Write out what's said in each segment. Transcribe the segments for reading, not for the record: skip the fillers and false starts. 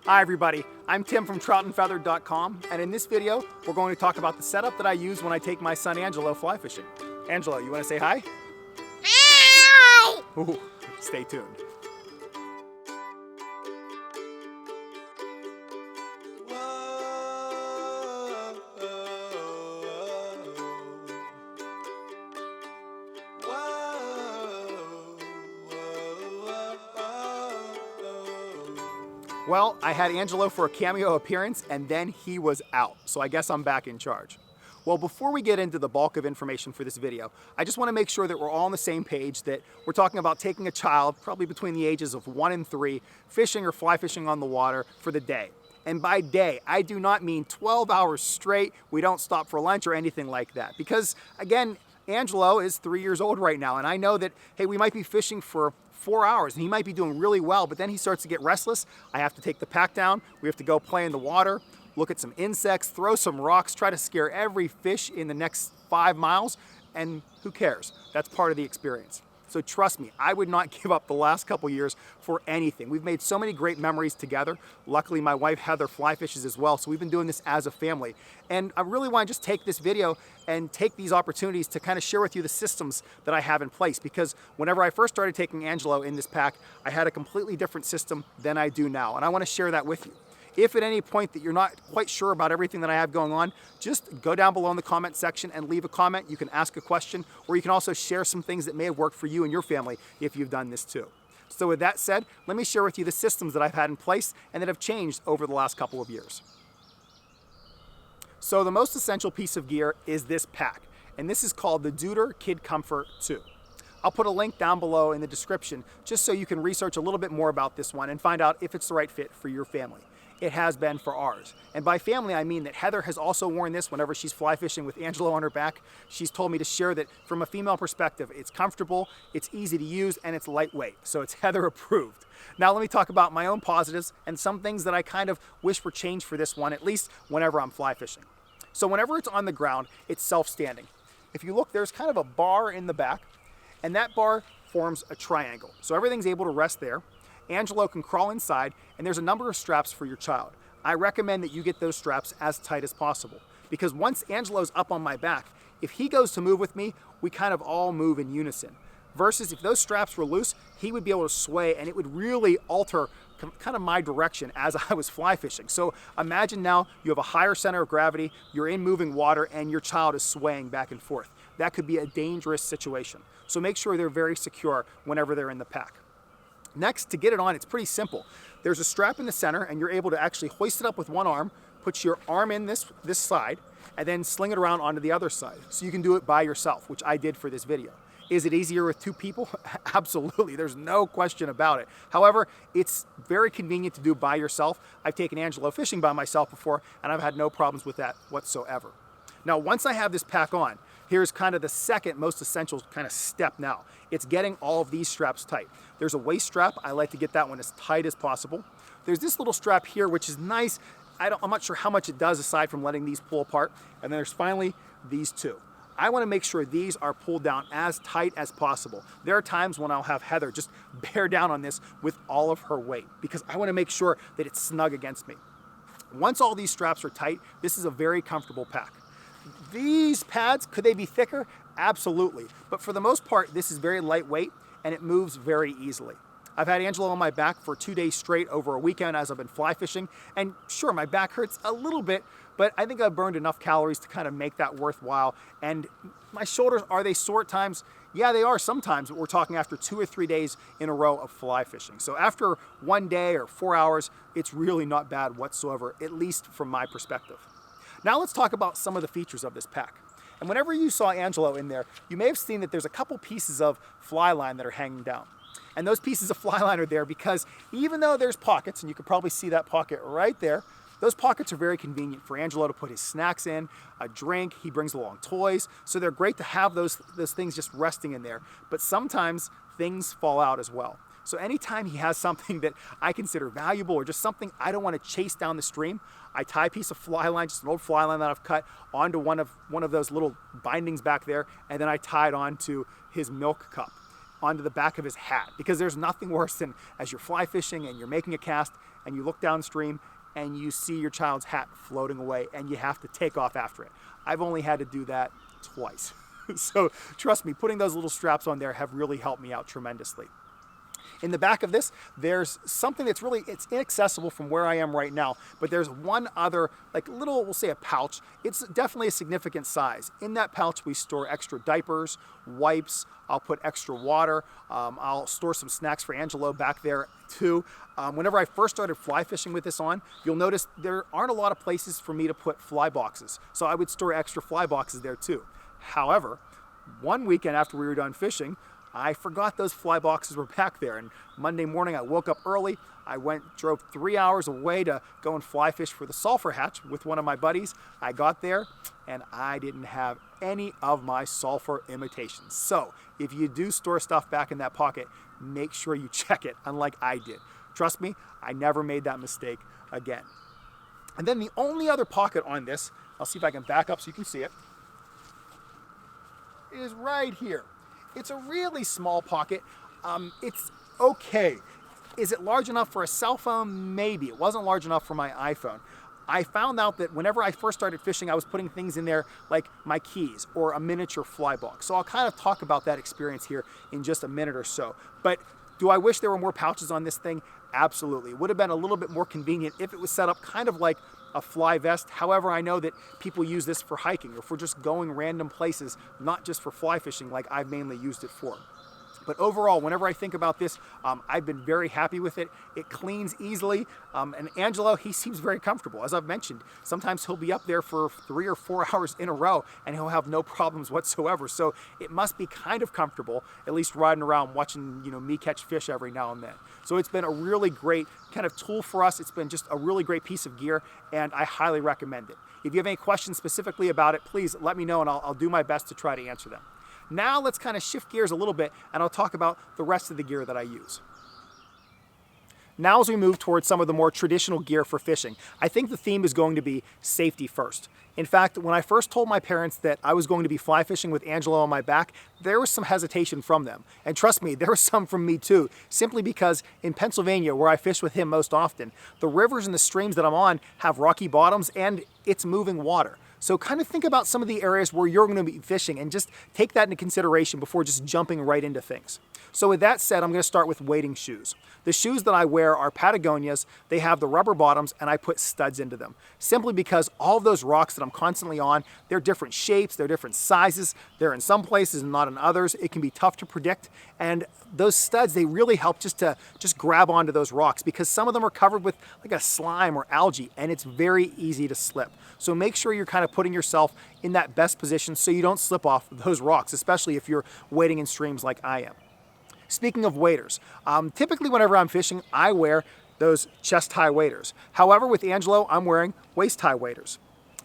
Hi everybody, I'm Tim from troutandfeathered.com, and in this video we're going to talk about the setup that I use when I take my son Angelo fly fishing. Angelo, you want to say hi? Hi! Ooh, stay tuned. Well, I had Angelo for a cameo appearance and then he was out, so I guess I'm back in charge. Well, before we get into the bulk of information for this video, I just want to make sure that we're all on the same page, that we're talking about taking a child, probably between the ages of 1 and 3, fishing or fly fishing on the water for the day. And by day, I do not mean 12 hours straight, we don't stop for lunch or anything like that. Because again, Angelo is 3 years old right now, and I know that, hey, we might be fishing for 4 hours and he might be doing really well, but then he starts to get restless. I have to take the pack down, we have to go play in the water, look at some insects, throw some rocks, try to scare every fish in the next 5 miles, and who cares? That's part of the experience. So trust me, I would not give up the last couple years for anything. We've made so many great memories together. Luckily, my wife Heather fly fishes as well, so we've been doing this as a family. And I really want to just take this video and take these opportunities to kind of share with you the systems that I have in place, because whenever I first started taking Angelo in this pack, I had a completely different system than I do now, and I want to share that with you. If at any point that you're not quite sure about everything that I have going on, just go down below in the comment section and leave a comment. You can ask a question, or you can also share some things that may have worked for you and your family if you've done this too. So with that said, let me share with you the systems that I've had in place and that have changed over the last couple of years. So the most essential piece of gear is this pack, and this is called the Toddler Kid Comfort 2. I'll put a link down below in the description just so you can research a little bit more about this one and find out if it's the right fit for your family. It has been for ours. And by family, I mean that Heather has also worn this whenever she's fly fishing with Angelo on her back. She's told me to share that from a female perspective, it's comfortable, it's easy to use, and it's lightweight. So it's Heather approved. Now let me talk about my own positives and some things that I kind of wish were changed for this one, at least whenever I'm fly fishing. So whenever it's on the ground, it's self-standing. If you look, there's kind of a bar in the back, and that bar forms a triangle. So everything's able to rest there. Angelo can crawl inside, and there's a number of straps for your child. I recommend that you get those straps as tight as possible, because once Angelo's up on my back, if he goes to move with me, we kind of all move in unison. Versus if those straps were loose, he would be able to sway, and it would really alter kind of my direction as I was fly fishing. So imagine now you have a higher center of gravity, you're in moving water, and your child is swaying back and forth. That could be a dangerous situation. So make sure they're very secure whenever they're in the pack. Next, to get it on, it's pretty simple. There's a strap in the center, and you're able to actually hoist it up with one arm, put your arm in this side, and then sling it around onto the other side. So you can do it by yourself, which I did for this video. Is it easier with 2 people? Absolutely, there's no question about it. However, it's very convenient to do by yourself. I've taken Angelo fishing by myself before, and I've had no problems with that whatsoever. Now, once I have this pack on, here's kind of the second most essential kind of step now. It's getting all of these straps tight. There's a waist strap. I like to get that one as tight as possible. There's this little strap here, which is nice. I'm not sure how much it does aside from letting these pull apart. And then there's finally these two. I want to make sure these are pulled down as tight as possible. There are times when I'll have Heather just bear down on this with all of her weight, because I want to make sure that it's snug against me. Once all these straps are tight, this is a very comfortable pack. These pads, could they be thicker? Absolutely. But for the most part, this is very lightweight and it moves very easily. I've had Angelo on my back for 2 days straight over a weekend as I've been fly fishing. And sure, my back hurts a little bit, but I think I've burned enough calories to kind of make that worthwhile. And my shoulders, are they sore at times? Yeah, they are sometimes, but we're talking after 2 or 3 days in a row of fly fishing. So after 1 day or 4 hours, it's really not bad whatsoever, at least from my perspective. Now let's talk about some of the features of this pack. And whenever you saw Angelo in there, you may have seen that there's a couple pieces of fly line that are hanging down. And those pieces of fly line are there because even though there's pockets, and you can probably see that pocket right there, those pockets are very convenient for Angelo to put his snacks in, a drink, he brings along toys, so they're great to have those things just resting in there. But sometimes things fall out as well. So anytime he has something that I consider valuable or just something I don't want to chase down the stream, I tie a piece of fly line, just an old fly line that I've cut, onto one of those little bindings back there, and then I tie it onto his milk cup, onto the back of his hat, because there's nothing worse than as you're fly fishing and you're making a cast and you look downstream and you see your child's hat floating away and you have to take off after it. I've only had to do that twice. So trust me, putting those little straps on there have really helped me out tremendously. In the back of this, there's something that's it's inaccessible from where I am right now, but there's one other, like little, we'll say a pouch. It's definitely a significant size. In that pouch, we store extra diapers, wipes, I'll put extra water. I'll store some snacks for Angelo back there too. Whenever I first started fly fishing with this on, you'll notice there aren't a lot of places for me to put fly boxes. So I would store extra fly boxes there too. However, one weekend after we were done fishing, I forgot those fly boxes were back there, and Monday morning I woke up early. I drove 3 hours away to go and fly fish for the sulfur hatch with one of my buddies. I got there and I didn't have any of my sulfur imitations. So if you do store stuff back in that pocket, make sure you check it, unlike I did. Trust me, I never made that mistake again. And then the only other pocket on this, I'll see if I can back up so you can see it, is right here. It's a really small pocket. It's okay. Is it large enough for a cell phone? Maybe. It wasn't large enough for my iPhone. I found out that whenever I first started fishing, I was putting things in there like my keys or a miniature fly box. So I'll kind of talk about that experience here in just a minute or so. But do I wish there were more pouches on this thing? Absolutely. It would have been a little bit more convenient if it was set up kind of like a fly vest. However, I know that people use this for hiking or for just going random places, not just for fly fishing like I've mainly used it for. But overall, whenever I think about this, I've been very happy with it. It cleans easily. And Angelo, he seems very comfortable. As I've mentioned, sometimes he'll be up there for 3 or 4 hours in a row and he'll have no problems whatsoever. So it must be kind of comfortable, at least riding around watching, me catch fish every now and then. So it's been a really great kind of tool for us. It's been just a really great piece of gear and I highly recommend it. If you have any questions specifically about it, please let me know and I'll do my best to try to answer them. Now let's kind of shift gears a little bit and I'll talk about the rest of the gear that I use. Now as we move towards some of the more traditional gear for fishing, I think the theme is going to be safety first. In fact, when I first told my parents that I was going to be fly fishing with Angelo on my back, there was some hesitation from them. And trust me, there was some from me too, simply because in Pennsylvania, where I fish with him most often, the rivers and the streams that I'm on have rocky bottoms and it's moving water. So kind of think about some of the areas where you're going to be fishing and just take that into consideration before just jumping right into things. So with that said, I'm going to start with wading shoes. The shoes that I wear are Patagonias. They have the rubber bottoms and I put studs into them. Simply because all of those rocks that I'm constantly on, they're different shapes, they're different sizes. They're in some places and not in others. It can be tough to predict. And those studs, they really help just grab onto those rocks because some of them are covered with like a slime or algae and it's very easy to slip. So make sure you're kind of putting yourself in that best position so you don't slip off those rocks, especially if you're wading in streams like I am. Speaking of waders, typically whenever I'm fishing, I wear those chest-high waders. However, with Angelo, I'm wearing waist-high waders.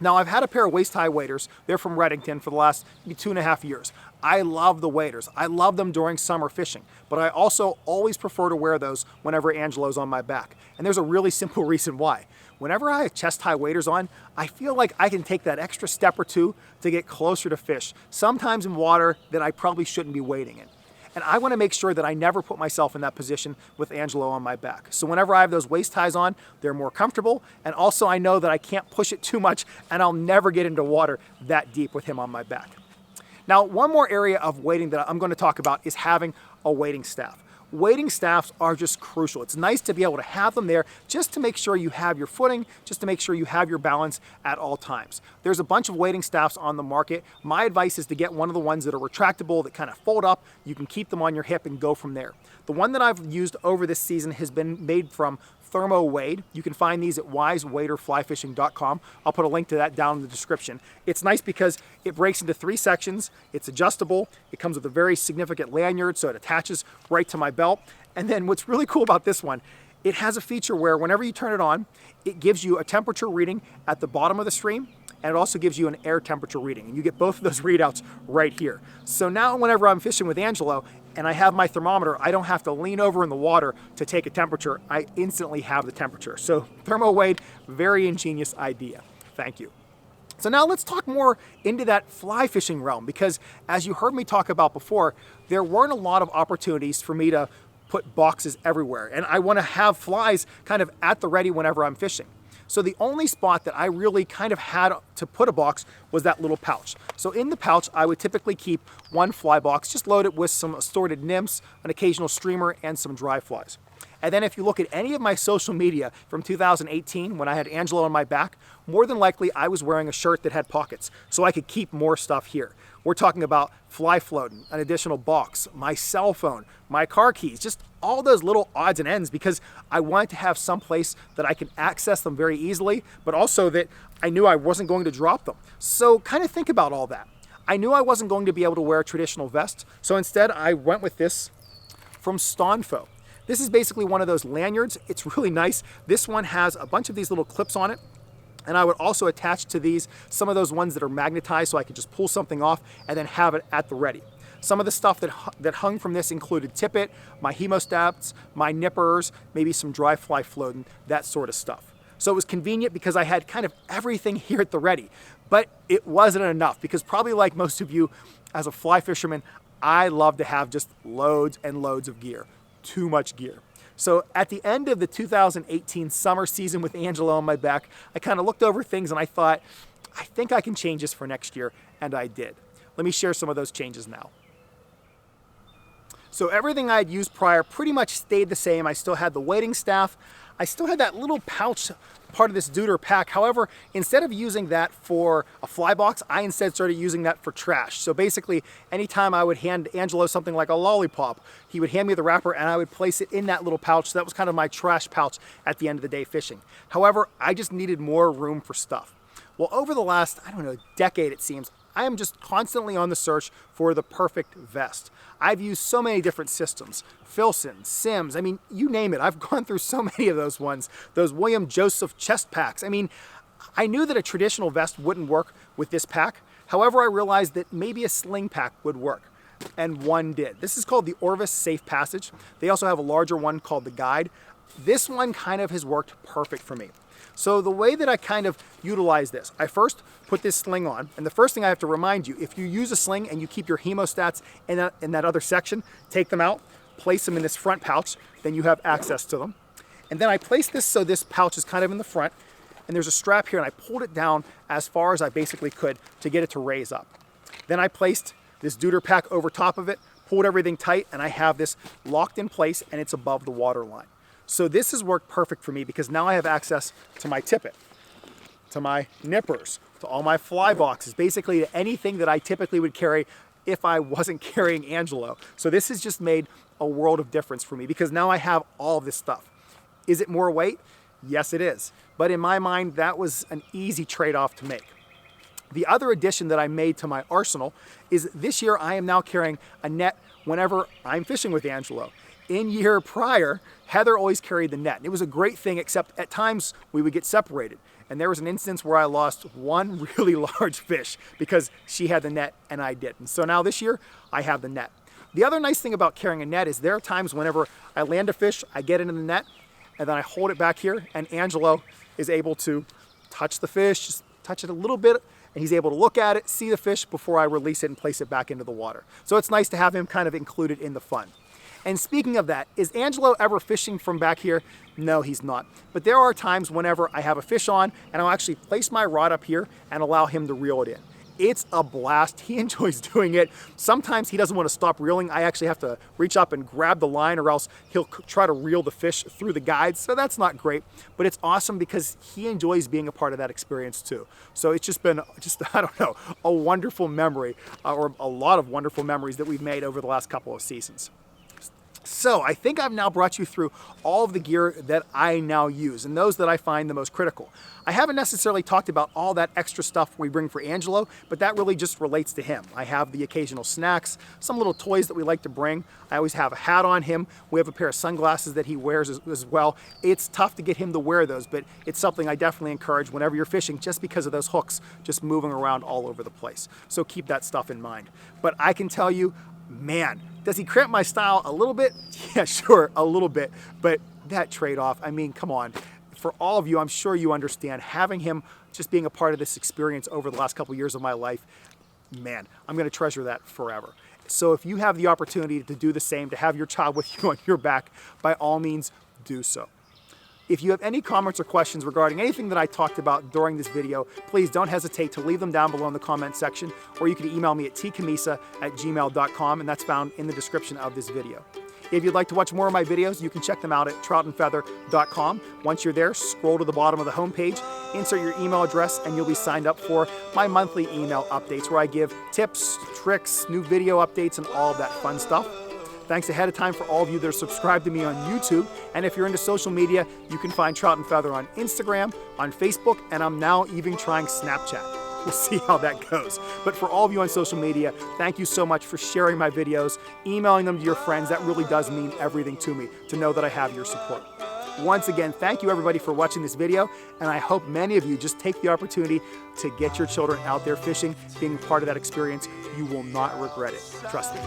Now, I've had a pair of waist-high waders. They're from Redington for the last maybe 2.5 years. I love the waders. I love them during summer fishing, but I also always prefer to wear those whenever Angelo's on my back. And there's a really simple reason why. Whenever I have chest-high waders on, I feel like I can take that extra step or two to get closer to fish, sometimes in water that I probably shouldn't be wading in. And I want to make sure that I never put myself in that position with Angelo on my back. So whenever I have those waist ties on, they're more comfortable. And also I know that I can't push it too much and I'll never get into water that deep with him on my back. Now, one more area of wading that I'm going to talk about is having a wading staff. Wading staffs are just crucial. It's nice to be able to have them there just to make sure you have your footing, just to make sure you have your balance at all times. There's a bunch of wading staffs on the market. My advice is to get one of the ones that are retractable, that kind of fold up. You can keep them on your hip and go from there. The one that I've used over this season has been made from Thermo Wade. You can find these at wisewaderflyfishing.com. I'll put a link to that down in the description. It's nice because it breaks into 3 sections. It's adjustable. It comes with a very significant lanyard, so it attaches right to my belt. And then what's really cool about this one, it has a feature where whenever you turn it on, it gives you a temperature reading at the bottom of the stream, and it also gives you an air temperature reading. And you get both of those readouts right here. So now whenever I'm fishing with Angelo and I have my thermometer, I don't have to lean over in the water to take a temperature. I instantly have the temperature. So Thermo Wade, very ingenious idea. Thank you. So now let's talk more into that fly fishing realm, because as you heard me talk about before, there weren't a lot of opportunities for me to put boxes everywhere, and I want to have flies kind of at the ready whenever I'm fishing. So the only spot that I really kind of had to put a box was that little pouch. So in the pouch, I would typically keep one fly box, just loaded with some assorted nymphs, an occasional streamer, and some dry flies. And then if you look at any of my social media from 2018, when I had Angelo on my back, more than likely I was wearing a shirt that had pockets, so I could keep more stuff here. We're talking about fly floating, an additional box, my cell phone, my car keys, just all those little odds and ends, because I wanted to have some place that I could access them very easily, but also that I knew I wasn't going to drop them. So kind of think about all that. I knew I wasn't going to be able to wear a traditional vest, so instead I went with this from Stonfo. This is basically one of those lanyards. It's really nice. This one has a bunch of these little clips on it, and I would also attach to these some of those ones that are magnetized so I could just pull something off and then have it at the ready. Some of the stuff that hung from this included tippet, my hemostats, my nippers, maybe some dry fly floating, that sort of stuff. So it was convenient because I had kind of everything here at the ready, but it wasn't enough, because probably like most of you as a fly fisherman, I love to have just loads and loads of gear. Too much gear. So at the end of the 2018 summer season with Angelo on my back, I kind of looked over things and I thought, I think I can change this for next year, and I did. Let me share some of those changes now. So everything I had used prior pretty much stayed the same. I still had the weighting staff. I still had that little pouch part of this Deuter pack. However, instead of using that for a fly box, I instead started using that for trash. So basically, anytime I would hand Angelo something like a lollipop, he would hand me the wrapper and I would place it in that little pouch. So that was kind of my trash pouch at the end of the day fishing. However, I just needed more room for stuff. Well, over the last, decade it seems, I am just constantly on the search for the perfect vest. I've used so many different systems, Filson, Sims, you name it. I've gone through so many of those ones, those William Joseph chest packs. I knew that a traditional vest wouldn't work with this pack. However, I realized that maybe a sling pack would work, and one did. This is called the Orvis Safe Passage. They also have a larger one called the Guide. This one kind of has worked perfect for me. So the way that I kind of utilize this, I first put this sling on, and the first thing I have to remind you, if you use a sling and you keep your hemostats in that other section, take them out, place them in this front pouch, then you have access to them. And then I place this so this pouch is kind of in the front, and there's a strap here, and I pulled it down as far as I basically could to get it to raise up. Then I placed this Deuter pack over top of it, pulled everything tight, and I have this locked in place, and it's above the water line. So this has worked perfect for me because now I have access to my tippet, to my nippers, to all my fly boxes, basically to anything that I typically would carry if I wasn't carrying Angelo. So this has just made a world of difference for me because now I have all of this stuff. Is it more weight? Yes, it is. But in my mind, that was an easy trade-off to make. The other addition that I made to my arsenal is this year I am now carrying a net whenever I'm fishing with Angelo. In year prior, Heather always carried the net. It was a great thing, except at times we would get separated. And there was an instance where I lost one really large fish because she had the net and I didn't. So now this year, I have the net. The other nice thing about carrying a net is there are times whenever I land a fish, I get it in the net, and then I hold it back here, and Angelo is able to touch the fish, just touch it a little bit, and he's able to look at it, see the fish before I release it and place it back into the water. So it's nice to have him kind of included in the fun. And speaking of that, is Angelo ever fishing from back here? No, he's not. But there are times whenever I have a fish on and I'll actually place my rod up here and allow him to reel it in. It's a blast. He enjoys doing it. Sometimes he doesn't want to stop reeling. I actually have to reach up and grab the line or else he'll try to reel the fish through the guides. So that's not great, but it's awesome because he enjoys being a part of that experience too. So it's just been, a wonderful memory or a lot of wonderful memories that we've made over the last couple of seasons. So I think I've now brought you through all of the gear that I now use and those that I find the most critical. I haven't necessarily talked about all that extra stuff we bring for Angelo, but that really just relates to him. I have the occasional snacks, some little toys that we like to bring. I always have a hat on him. We have a pair of sunglasses that he wears as well. It's tough to get him to wear those, but it's something I definitely encourage whenever you're fishing just because of those hooks just moving around all over the place. So keep that stuff in mind. But I can tell you, man, does he cramp my style a little bit? Yeah, sure, a little bit. But that trade-off, come on. For all of you, I'm sure you understand, having him just being a part of this experience over the last couple years of my life, man, I'm going to treasure that forever. So if you have the opportunity to do the same, to have your child with you on your back, by all means, do so. If you have any comments or questions regarding anything that I talked about during this video, please don't hesitate to leave them down below in the comment section, or you can email me at tcammisa@gmail.com, and that's found in the description of this video. If you'd like to watch more of my videos, you can check them out at troutandfeather.com. Once you're there, scroll to the bottom of the homepage, insert your email address, and you'll be signed up for my monthly email updates where I give tips, tricks, new video updates, and all of that fun stuff. Thanks ahead of time for all of you that are subscribed to me on YouTube. And if you're into social media, you can find Trout and Feather on Instagram, on Facebook, and I'm now even trying Snapchat. We'll see how that goes. But for all of you on social media, thank you so much for sharing my videos, emailing them to your friends. That really does mean everything to me, to know that I have your support. Once again, thank you everybody for watching this video, and I hope many of you just take the opportunity to get your children out there fishing, being part of that experience. You will not regret it. Trust me.